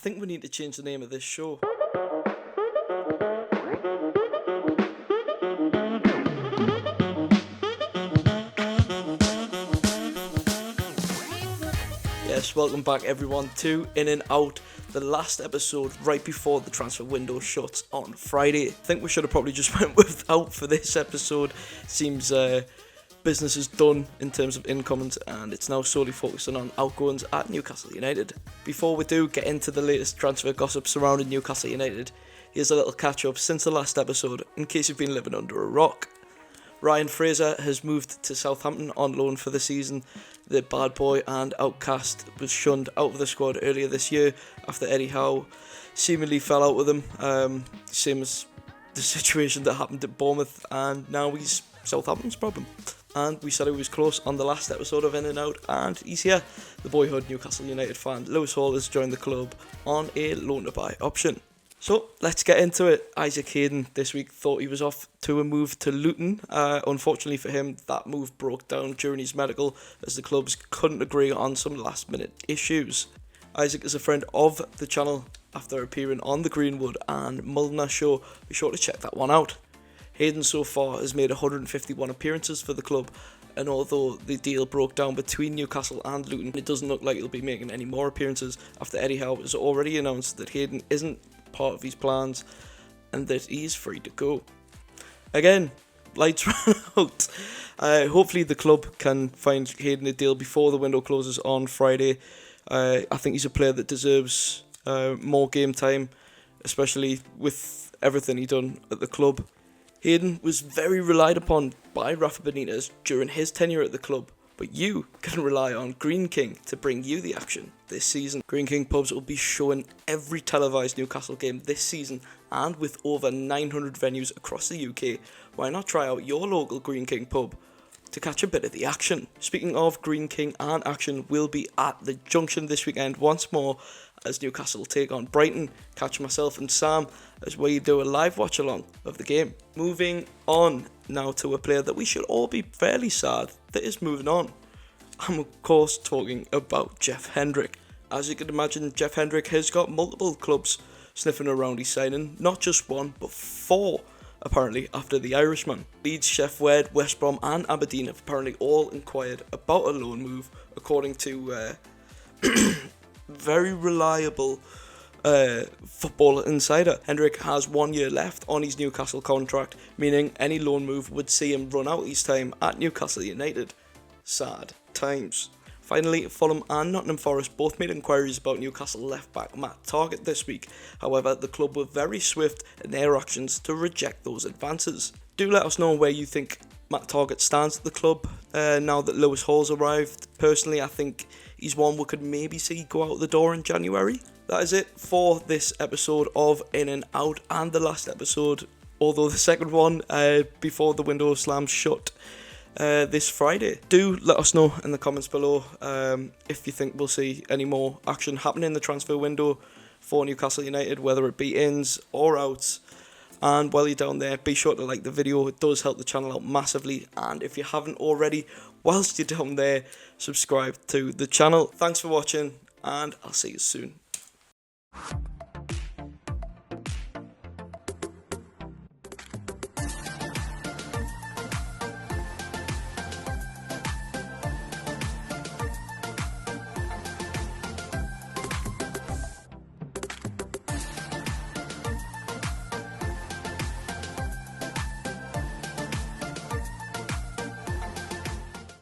think we need to change the name of this show. Yes, welcome back everyone to In and Out, the last episode right before the transfer window shuts on Friday. I think we should have probably just went without for this episode. Seems business is done in terms of incomings and it's now solely focusing on outgoings at Newcastle United. Before we do get into the latest transfer gossip surrounding Newcastle United, here's a little catch up since the last episode in case you've been living under a rock. Ryan Fraser has moved to Southampton on loan for the season. The bad boy and outcast was shunned out of the squad earlier this year after Eddie Howe seemingly fell out with him, same as the situation that happened at Bournemouth, and now he's Southampton's problem. And we said he was close on the last episode of In and Out, and he's here. The boyhood Newcastle United fan Lewis Hall has joined the club on a loan to buy option. So let's get into it. Isaac Hayden this week thought he was off to a move to Luton. Unfortunately for him, that move broke down during his medical as the clubs couldn't agree on some last minute issues. Isaac is a friend of the channel after appearing on the Greenwood and Mulliner show. Be sure to check that one out. Hayden so far has made 151 appearances for the club, and although the deal broke down between Newcastle and Luton, it doesn't look like he'll be making any more appearances after Eddie Howe has already announced that Hayden isn't part of his plans and that he's free to go. Again, lights ran out. Hopefully the club can find Hayden a deal before the window closes on Friday. I think he's a player that deserves more game time, especially with everything he done at the club. Hayden was very relied upon by Rafa Benitez during his tenure at the club, but you can rely on Green King to bring you the action this season. Green King pubs will be showing every televised Newcastle game this season, and with over 900 venues across the UK, why not try out your local Green King pub to catch a bit of the action? Speaking of Green King and action, we'll be at the Junction this weekend once more as Newcastle take on Brighton. Catch myself and Sam as we do a live watch along of the game. Moving on now to a player that we should all be fairly sad that is moving on. I'm of course talking about Jeff Hendrick. As you can imagine, Jeff Hendrick has got multiple clubs sniffing around his signing, not just one but 4 apparently after the Irishman. Leeds, Sheffield, West Brom and Aberdeen have apparently all inquired about a loan move, according to very reliable Football Insider. Hendrick has 1 year left on his Newcastle contract, meaning any loan move would see him run out his time at Newcastle United. Sad times. Finally, Fulham and Nottingham Forest both made inquiries about Newcastle left-back Matt Targett this week. However, the club were very swift in their actions to reject those advances. Do let us know where you think Matt Targett stands at the club now that Lewis Hall's arrived. Personally, I think he's one we could maybe see go out the door in January. That is it for this episode of In and Out, and the last episode, although the second one before the window slams shut this Friday. Do let us know in the comments below if you think we'll see any more action happening in the transfer window for Newcastle United, whether it be ins or outs. And while you're down there, be sure to like the video. It does help the channel out massively, and if you haven't already, whilst you're down there, subscribe to the channel. Thanks for watching, and I'll see you soon.